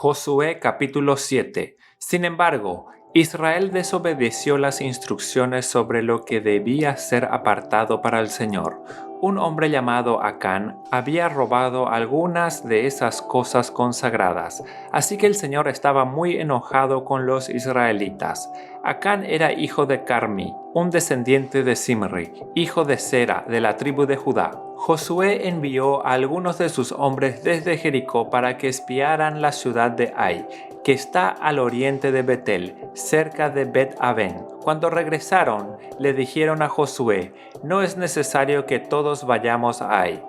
Josué capítulo 7. Sin embargo, Israel desobedeció las instrucciones sobre lo que debía ser apartado para el Señor. Un hombre llamado Acán había robado algunas de esas cosas consagradas, así que el Señor estaba muy enojado con los israelitas. Acán era hijo de Carmi, un descendiente de Zimri, hijo de Sera, de la tribu de Judá. Josué envió a algunos de sus hombres desde Jericó para que espiaran la ciudad de Ai, que está al oriente de Betel, cerca de Bet-Aven. Cuando regresaron, le dijeron a Josué: «No es necesario que todos vayamos a Ai.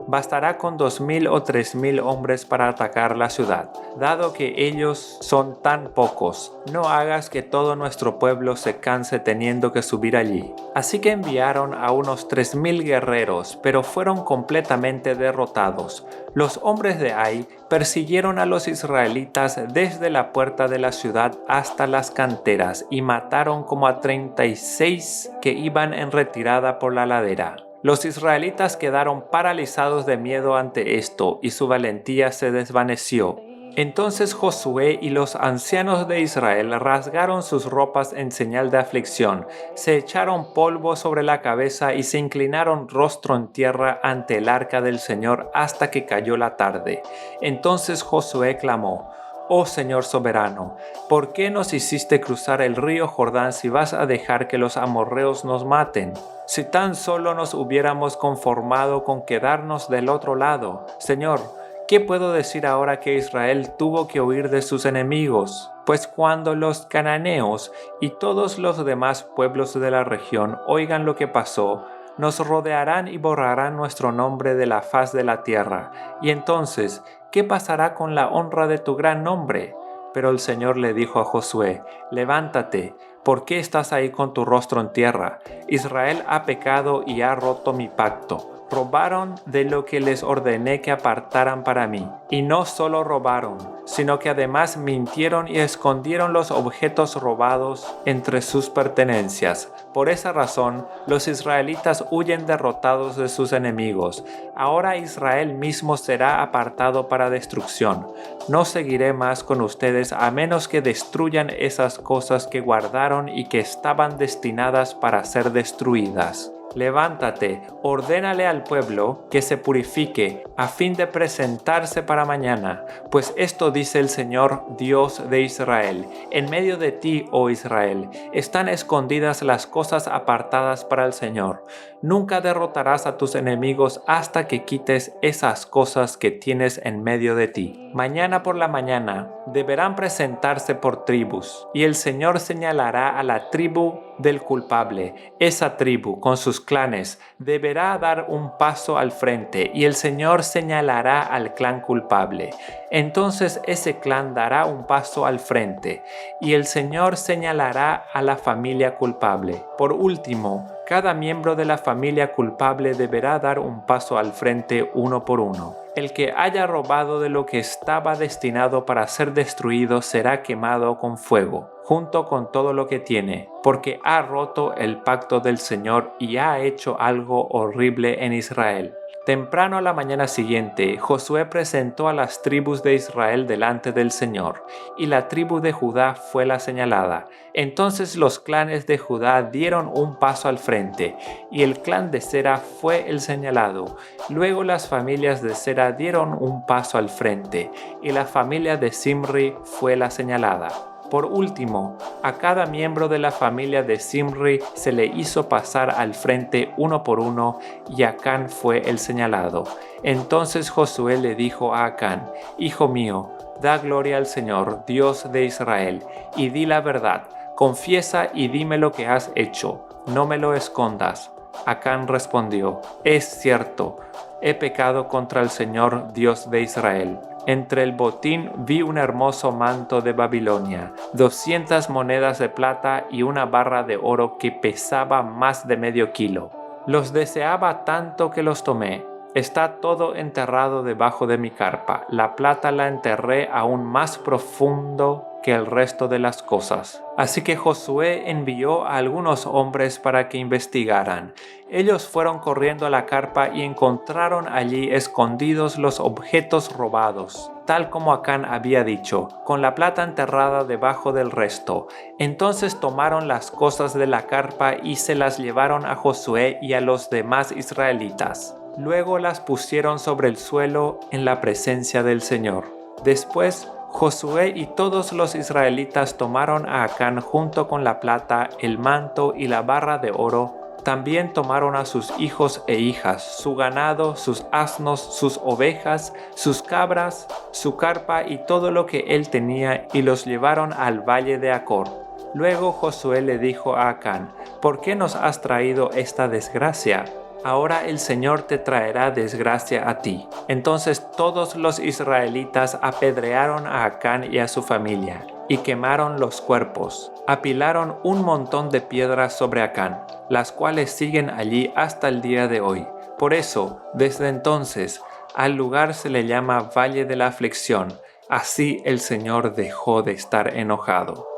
Bastará con 2000 o 3000 hombres para atacar la ciudad. Dado que ellos son tan pocos, no hagas que todo nuestro pueblo se canse teniendo que subir allí». Así que enviaron a unos 3000 guerreros, pero fueron completamente derrotados. Los hombres de Ai persiguieron a los israelitas desde la puerta de la ciudad hasta las canteras y mataron como a 36 que iban en retirada por la ladera. Los israelitas quedaron paralizados de miedo ante esto y su valentía se desvaneció. Entonces Josué y los ancianos de Israel rasgaron sus ropas en señal de aflicción, se echaron polvo sobre la cabeza y se inclinaron rostro en tierra ante el arca del Señor hasta que cayó la tarde. Entonces Josué clamó: «Oh Señor soberano, ¿por qué nos hiciste cruzar el río Jordán si vas a dejar que los amorreos nos maten? Si tan solo nos hubiéramos conformado con quedarnos del otro lado. Señor, ¿qué puedo decir ahora que Israel tuvo que huir de sus enemigos? Pues cuando los cananeos y todos los demás pueblos de la región oigan lo que pasó, nos rodearán y borrarán nuestro nombre de la faz de la tierra. Y entonces, ¿qué pasará con la honra de tu gran nombre?». Pero el Señor le dijo a Josué: «Levántate, ¿por qué estás ahí con tu rostro en tierra? Israel ha pecado y ha roto mi pacto. Robaron de lo que les ordené que apartaran para mí. Y no solo robaron, sino que además mintieron y escondieron los objetos robados entre sus pertenencias. Por esa razón, los israelitas huyen derrotados de sus enemigos. Ahora Israel mismo será apartado para destrucción. No seguiré más con ustedes a menos que destruyan esas cosas que guardaron y que estaban destinadas para ser destruidas. Levántate, ordénale al pueblo que se purifique a fin de presentarse para mañana, pues esto dice el Señor Dios de Israel: en medio de ti, oh Israel, están escondidas las cosas apartadas para el Señor. Nunca derrotarás a tus enemigos hasta que quites esas cosas que tienes en medio de ti. Mañana por la mañana deberán presentarse por tribus, y el Señor señalará a la tribu del culpable. Esa tribu, con sus clanes, deberá dar un paso al frente, y el Señor señalará al clan culpable. Entonces ese clan dará un paso al frente, y el Señor señalará a la familia culpable. Por último, cada miembro de la familia culpable deberá dar un paso al frente uno por uno. El que haya robado de lo que estaba destinado para ser destruido será quemado con fuego, junto con todo lo que tiene, porque ha roto el pacto del Señor y ha hecho algo horrible en Israel». Temprano a la mañana siguiente, Josué presentó a las tribus de Israel delante del Señor, y la tribu de Judá fue la señalada. Entonces los clanes de Judá dieron un paso al frente, y el clan de Sera fue el señalado. Luego las familias de Sera dieron un paso al frente, y la familia de Zimri fue la señalada. Por último, a cada miembro de la familia de Zimri se le hizo pasar al frente uno por uno, y Acán fue el señalado. Entonces Josué le dijo a Acán: «Hijo mío, da gloria al Señor, Dios de Israel, y di la verdad. Confiesa y dime lo que has hecho. No me lo escondas». Acán respondió: «Es cierto, he pecado contra el Señor, Dios de Israel. Entre el botín vi un hermoso manto de Babilonia, 200 monedas de plata y una barra de oro que pesaba más de medio kilo. Los deseaba tanto que los tomé. está todo enterrado debajo de mi carpa. La plata la enterré aún más profundo que el resto de las cosas. Así que Josué envió a algunos hombres para que investigaran. Ellos fueron corriendo a la carpa y encontraron allí escondidos los objetos robados, tal como Acán había dicho, con la plata enterrada debajo del resto. Entonces tomaron las cosas de la carpa y se las llevaron a Josué y a los demás israelitas. Luego las pusieron sobre el suelo en la presencia del Señor. Después, Josué y todos los israelitas tomaron a Acán junto con la plata, el manto y la barra de oro. También tomaron a sus hijos e hijas, su ganado, sus asnos, sus ovejas, sus cabras, su carpa y todo lo que él tenía, y los llevaron al valle de Acor. Luego Josué le dijo a Acán: ¿Por qué nos has traído esta desgracia? Ahora el Señor te traerá desgracia a ti. Entonces todos los israelitas apedrearon a Acán y a su familia, y quemaron los cuerpos. Apilaron un montón de piedras sobre Acán, las cuales siguen allí hasta el día de hoy. Por eso, desde entonces, al lugar se le llama Valle de la Aflicción. Así el Señor dejó de estar enojado.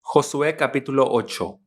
Josué capítulo 8.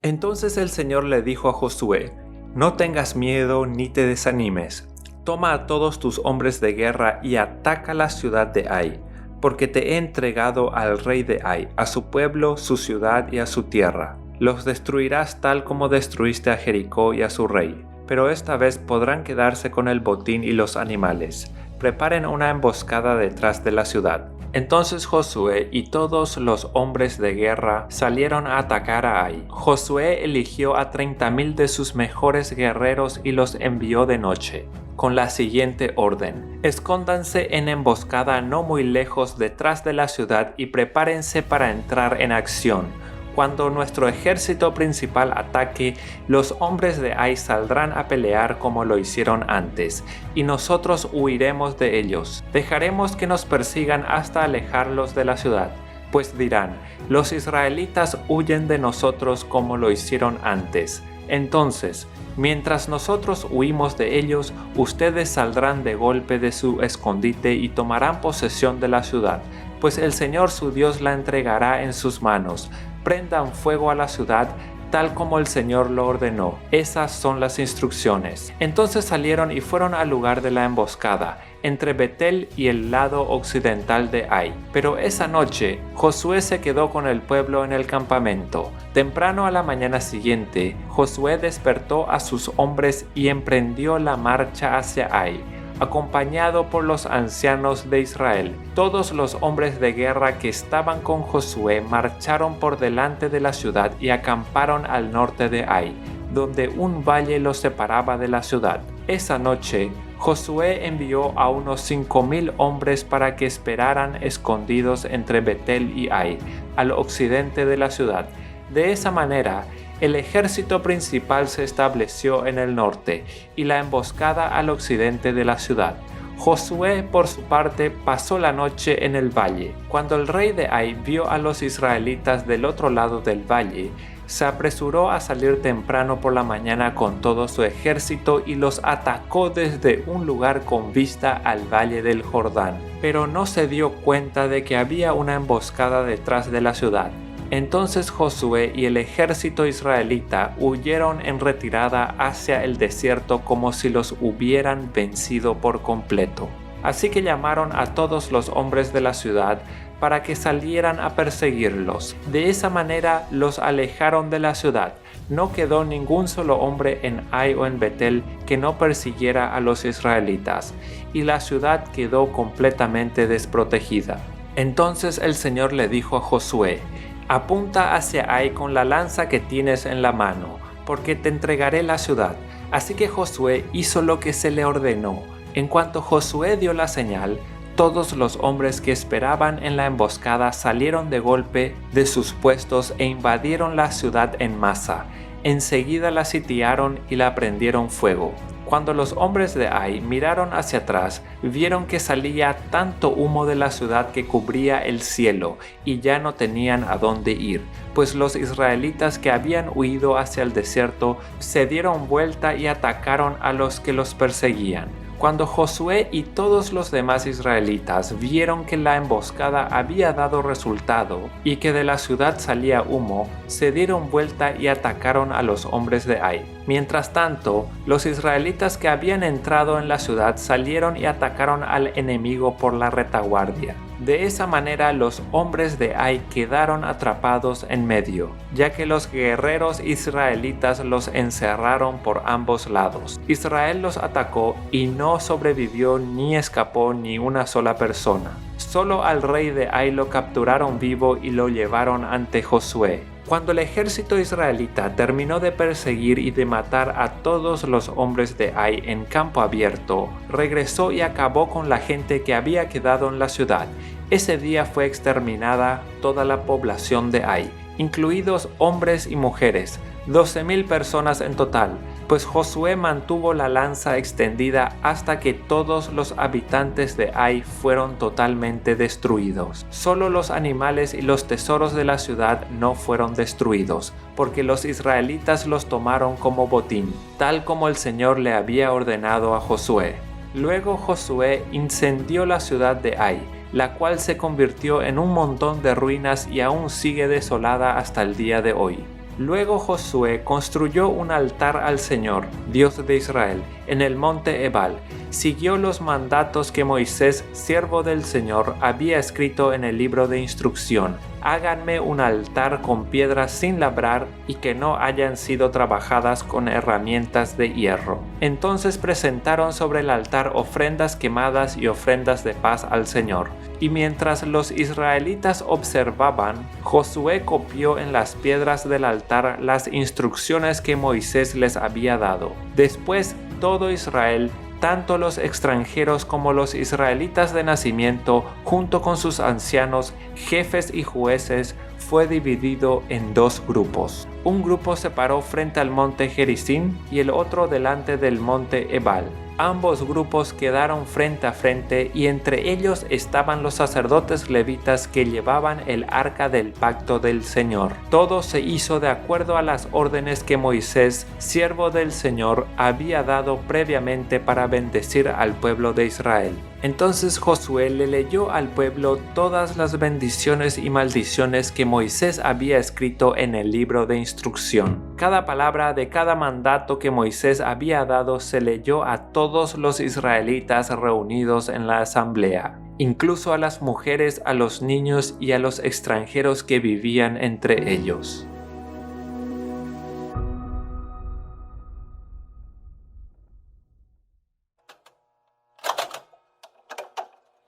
Entonces el Señor le dijo a Josué: No tengas miedo ni te desanimes. Toma a todos tus hombres de guerra y ataca la ciudad de Ai, porque te he entregado al rey de Ai, a su pueblo, su ciudad y a su tierra. Los destruirás tal como destruiste a Jericó y a su rey, pero esta vez podrán quedarse con el botín y los animales. Preparen una emboscada detrás de la ciudad. Entonces Josué y todos los hombres de guerra salieron a atacar a Ai. Josué eligió a 30,000 de sus mejores guerreros y los envió de noche, con la siguiente orden: escóndanse en emboscada no muy lejos detrás de la ciudad y prepárense para entrar en acción. Cuando nuestro ejército principal ataque, los hombres de Ai saldrán a pelear como lo hicieron antes, y nosotros huiremos de ellos. Dejaremos que nos persigan hasta alejarlos de la ciudad, pues dirán: los israelitas huyen de nosotros como lo hicieron antes. Entonces, mientras nosotros huimos de ellos, ustedes saldrán de golpe de su escondite y tomarán posesión de la ciudad, pues el Señor su Dios la entregará en sus manos. Prendan fuego a la ciudad, tal como el Señor lo ordenó. Esas son las instrucciones. Entonces salieron y fueron al lugar de la emboscada, entre Betel y el lado occidental de Ai. Pero esa noche, Josué se quedó con el pueblo en el campamento. Temprano a la mañana siguiente, Josué despertó a sus hombres y emprendió la marcha hacia Ai, acompañado por los ancianos de Israel. Todos los hombres de guerra que estaban con Josué marcharon por delante de la ciudad y acamparon al norte de Ai, donde un valle los separaba de la ciudad. Esa noche, Josué envió a unos 5,000 hombres para que esperaran escondidos entre Betel y Ai, al occidente de la ciudad. De esa manera, el ejército principal se estableció en el norte y la emboscada al occidente de la ciudad. Josué, por su parte, pasó la noche en el valle. Cuando el rey de Ai vio a los israelitas del otro lado del valle, se apresuró a salir temprano por la mañana con todo su ejército y los atacó desde un lugar con vista al valle del Jordán. Pero no se dio cuenta de que había una emboscada detrás de la ciudad. Entonces Josué y el ejército israelita huyeron en retirada hacia el desierto como si los hubieran vencido por completo. Así que llamaron a todos los hombres de la ciudad para que salieran a perseguirlos. De esa manera los alejaron de la ciudad. No quedó ningún solo hombre en Ai o en Betel que no persiguiera a los israelitas, y la ciudad quedó completamente desprotegida. Entonces el Señor le dijo a Josué: apunta hacia Ai con la lanza que tienes en la mano, porque te entregaré la ciudad. Así que Josué hizo lo que se le ordenó. En cuanto Josué dio la señal, todos los hombres que esperaban en la emboscada salieron de golpe de sus puestos e invadieron la ciudad en masa. Enseguida la sitiaron y la prendieron fuego. Cuando los hombres de Ai miraron hacia atrás, vieron que salía tanto humo de la ciudad que cubría el cielo, y ya no tenían a dónde ir, pues los israelitas que habían huido hacia el desierto se dieron vuelta y atacaron a los que los perseguían. Cuando Josué y todos los demás israelitas vieron que la emboscada había dado resultado y que de la ciudad salía humo, se dieron vuelta y atacaron a los hombres de Ai. Mientras tanto, los israelitas que habían entrado en la ciudad salieron y atacaron al enemigo por la retaguardia. De esa manera los hombres de Ai quedaron atrapados en medio, ya que los guerreros israelitas los encerraron por ambos lados. Israel los atacó y no sobrevivió ni escapó ni una sola persona. Solo al rey de Ai lo capturaron vivo y lo llevaron ante Josué. Cuando el ejército israelita terminó de perseguir y de matar a todos los hombres de Ai en campo abierto, regresó y acabó con la gente que había quedado en la ciudad. Ese día fue exterminada toda la población de Ai, incluidos hombres y mujeres, 12,000 personas en total, pues Josué mantuvo la lanza extendida hasta que todos los habitantes de Ai fueron totalmente destruidos. Solo los animales y los tesoros de la ciudad no fueron destruidos, porque los israelitas los tomaron como botín, tal como el Señor le había ordenado a Josué. Luego Josué incendió la ciudad de Ai, la cual se convirtió en un montón de ruinas y aún sigue desolada hasta el día de hoy. Luego Josué construyó un altar al Señor, Dios de Israel, en el monte Ebal. Siguió los mandatos que Moisés, siervo del Señor, había escrito en el libro de instrucción. Háganme un altar con piedras sin labrar y que no hayan sido trabajadas con herramientas de hierro. Entonces presentaron sobre el altar ofrendas quemadas y ofrendas de paz al Señor. Y mientras los israelitas observaban, Josué copió en las piedras del altar las instrucciones que Moisés les había dado. Después todo Israel, tanto los extranjeros como los israelitas de nacimiento, junto con sus ancianos, jefes y jueces, fue dividido en dos grupos. Un grupo se paró frente al monte Gerizim y el otro delante del monte Ebal. Ambos grupos quedaron frente a frente y entre ellos estaban los sacerdotes levitas que llevaban el arca del pacto del Señor. Todo se hizo de acuerdo a las órdenes que Moisés, siervo del Señor, había dado previamente para bendecir al pueblo de Israel. Entonces Josué le leyó al pueblo todas las bendiciones y maldiciones que Moisés había escrito en el libro de instrucción. Cada palabra de cada mandato que Moisés había dado se leyó a todos los israelitas reunidos en la asamblea, incluso a las mujeres, a los niños y a los extranjeros que vivían entre ellos.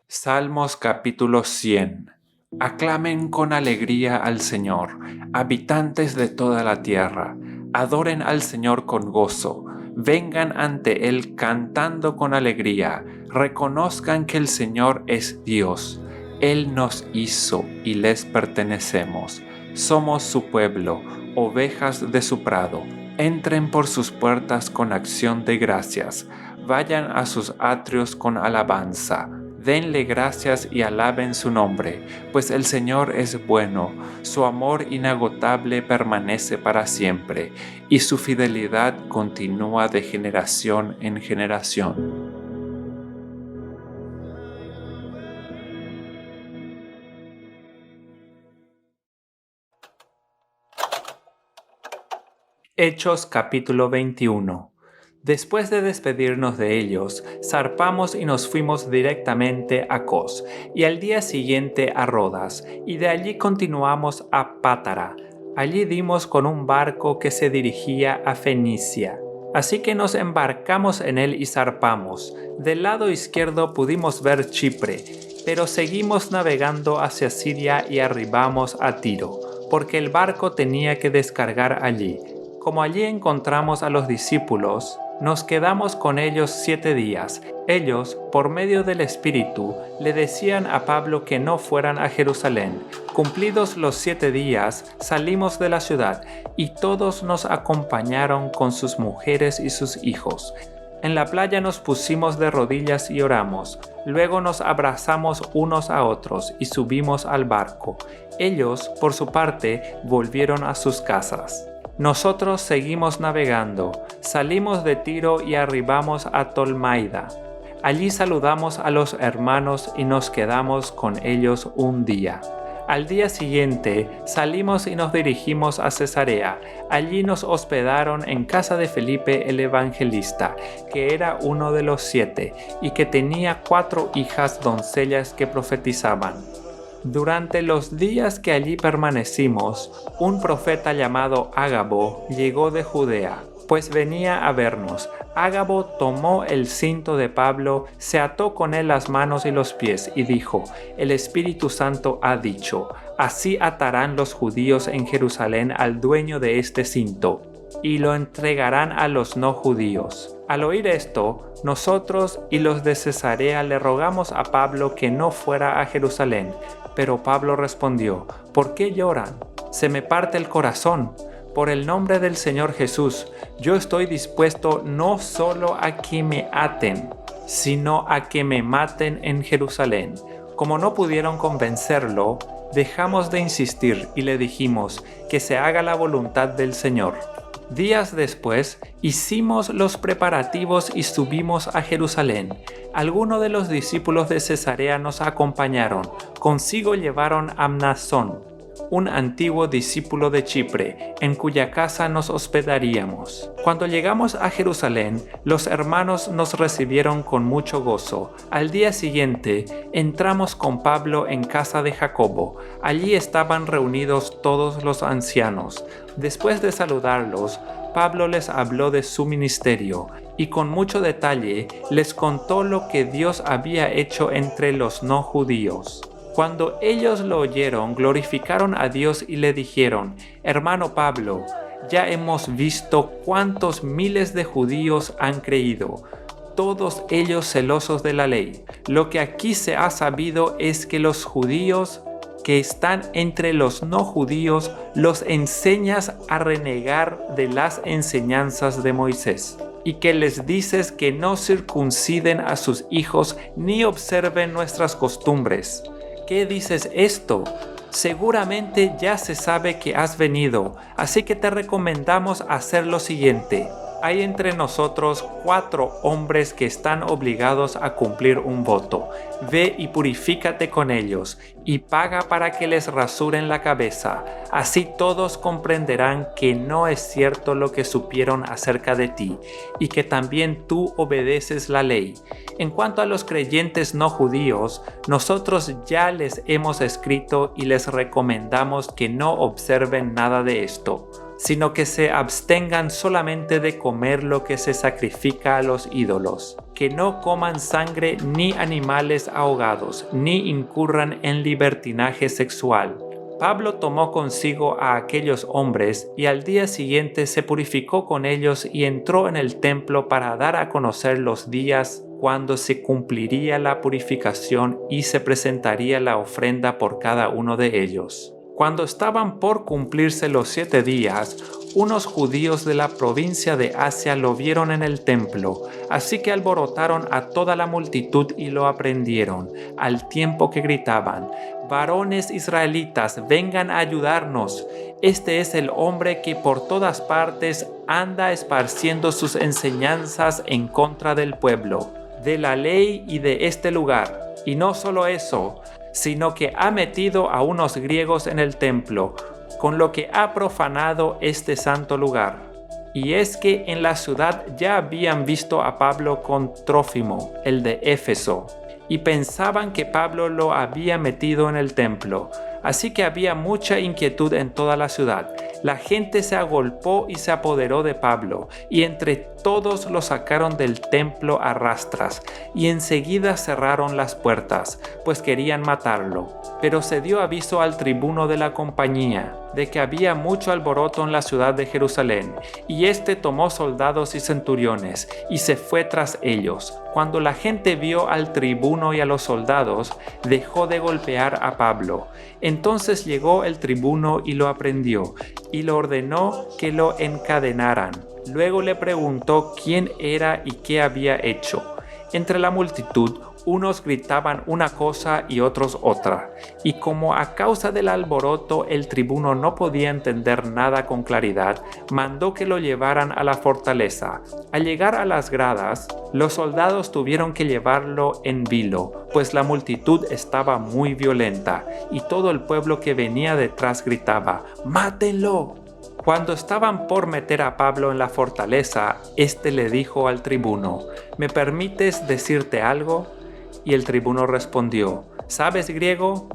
Salmos capítulo 100. Aclamen con alegría al Señor, habitantes de toda la tierra. Adoren al Señor con gozo. Vengan ante Él cantando con alegría. Reconozcan que el Señor es Dios. Él nos hizo y les pertenecemos. Somos su pueblo, ovejas de su prado. Entren por sus puertas con acción de gracias. Vayan a sus atrios con alabanza. Denle gracias y alaben su nombre, pues el Señor es bueno, su amor inagotable permanece para siempre, y su fidelidad continúa de generación en generación. Hechos capítulo 21. Después de despedirnos de ellos, zarpamos y nos fuimos directamente a Cos, y al día siguiente a Rodas, y de allí continuamos a Pátara. Allí dimos con un barco que se dirigía a Fenicia. Así que nos embarcamos en él y zarpamos. Del lado izquierdo pudimos ver Chipre, pero seguimos navegando hacia Siria y arribamos a Tiro, porque el barco tenía que descargar allí. Como allí encontramos a los discípulos, nos quedamos con ellos 7 días. Ellos, por medio del Espíritu, le decían a Pablo que no fueran a Jerusalén. Cumplidos los 7 días, salimos de la ciudad, y todos nos acompañaron con sus mujeres y sus hijos. En la playa nos pusimos de rodillas y oramos. Luego nos abrazamos unos a otros y subimos al barco. Ellos, por su parte, volvieron a sus casas. Nosotros seguimos navegando. Salimos de Tiro y arribamos a Tolmaida. Allí saludamos a los hermanos y nos quedamos con ellos un día. Al día siguiente salimos y nos dirigimos a Cesarea. Allí nos hospedaron en casa de Felipe el evangelista, que era uno de los 7, y que tenía 4 hijas doncellas que profetizaban. Durante los días que allí permanecimos, un profeta llamado Ágabo llegó de Judea, pues venía a vernos. Ágabo tomó el cinto de Pablo, se ató con él las manos y los pies y dijo: el Espíritu Santo ha dicho, así atarán los judíos en Jerusalén al dueño de este cinto, y lo entregarán a los no judíos. Al oír esto, nosotros y los de Cesarea le rogamos a Pablo que no fuera a Jerusalén, pero Pablo respondió: ¿por qué lloran? Se me parte el corazón. Por el nombre del Señor Jesús, yo estoy dispuesto no solo a que me aten, sino a que me maten en Jerusalén. Como no pudieron convencerlo, dejamos de insistir y le dijimos que se haga la voluntad del Señor. Días después, hicimos los preparativos y subimos a Jerusalén. Algunos de los discípulos de Cesarea nos acompañaron. Consigo llevaron a Mnasón, un antiguo discípulo de Chipre, en cuya casa nos hospedaríamos. Cuando llegamos a Jerusalén, los hermanos nos recibieron con mucho gozo. Al día siguiente, entramos con Pablo en casa de Jacobo. Allí estaban reunidos todos los ancianos. Después de saludarlos, Pablo les habló de su ministerio y con mucho detalle les contó lo que Dios había hecho entre los no judíos. Cuando ellos lo oyeron, glorificaron a Dios y le dijeron: hermano Pablo, ya hemos visto cuántos miles de judíos han creído, todos ellos celosos de la ley. Lo que aquí se ha sabido es que los judíos que están entre los no judíos los enseñas a renegar de las enseñanzas de Moisés, y que les dices que no circunciden a sus hijos ni observen nuestras costumbres. ¿Qué dices esto? Seguramente ya se sabe que has venido, así que te recomendamos hacer lo siguiente. Hay entre nosotros 4 hombres que están obligados a cumplir un voto. Ve y purifícate con ellos, y paga para que les rasuren la cabeza. Así todos comprenderán que no es cierto lo que supieron acerca de ti, y que también tú obedeces la ley. En cuanto a los creyentes no judíos, nosotros ya les hemos escrito y les recomendamos que no observen nada de esto, sino que se abstengan solamente de comer lo que se sacrifica a los ídolos, que no coman sangre ni animales ahogados, ni incurran en libertinaje sexual. Pablo tomó consigo a aquellos hombres y al día siguiente se purificó con ellos y entró en el templo para dar a conocer los días cuando se cumpliría la purificación y se presentaría la ofrenda por cada uno de ellos. Cuando estaban por cumplirse los 7 días, unos judíos de la provincia de Asia lo vieron en el templo, así que alborotaron a toda la multitud y lo aprendieron, al tiempo que gritaban: «Varones israelitas, vengan a ayudarnos. Este es el hombre que por todas partes anda esparciendo sus enseñanzas en contra del pueblo, de la ley y de este lugar. Y no solo eso, sino que ha metido a unos griegos en el templo, con lo que ha profanado este santo lugar». Y es que en la ciudad ya habían visto a Pablo con Trófimo, el de Éfeso, y pensaban que Pablo lo había metido en el templo. Así que había mucha inquietud en toda la ciudad. La gente se agolpó y se apoderó de Pablo, y entre todos lo sacaron del templo a rastras, y enseguida cerraron las puertas, pues querían matarlo. Pero se dio aviso al tribuno de la compañía de que había mucho alboroto en la ciudad de Jerusalén, y éste tomó soldados y centuriones, y se fue tras ellos. Cuando la gente vio al tribuno y a los soldados, dejó de golpear a Pablo. Entonces llegó el tribuno y lo aprendió, y lo ordenó que lo encadenaran. Luego le preguntó quién era y qué había hecho. Entre la multitud, unos gritaban una cosa y otros otra, y como a causa del alboroto el tribuno no podía entender nada con claridad, mandó que lo llevaran a la fortaleza. Al llegar a las gradas, los soldados tuvieron que llevarlo en vilo, pues la multitud estaba muy violenta, y todo el pueblo que venía detrás gritaba: ¡Mátenlo! Cuando estaban por meter a Pablo en la fortaleza, éste le dijo al tribuno: ¿Me permites decirte algo? Y el tribuno respondió: ¿Sabes griego?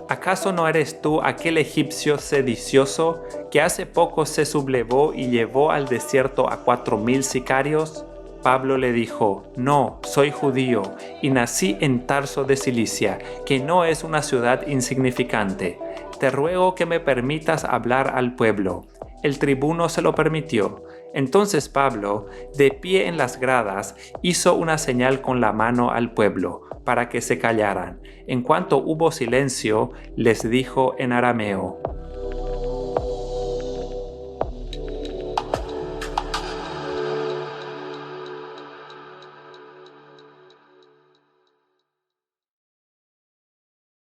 ¿Acaso no eres tú aquel egipcio sedicioso que hace poco se sublevó y llevó al desierto a 4000 sicarios? Pablo le dijo: No, soy judío y nací en Tarso de Cilicia, que no es una ciudad insignificante. Te ruego que me permitas hablar al pueblo. El tribuno se lo permitió. Entonces Pablo, de pie en las gradas, hizo una señal con la mano al pueblo, para que se callaran. En cuanto hubo silencio, les dijo en arameo: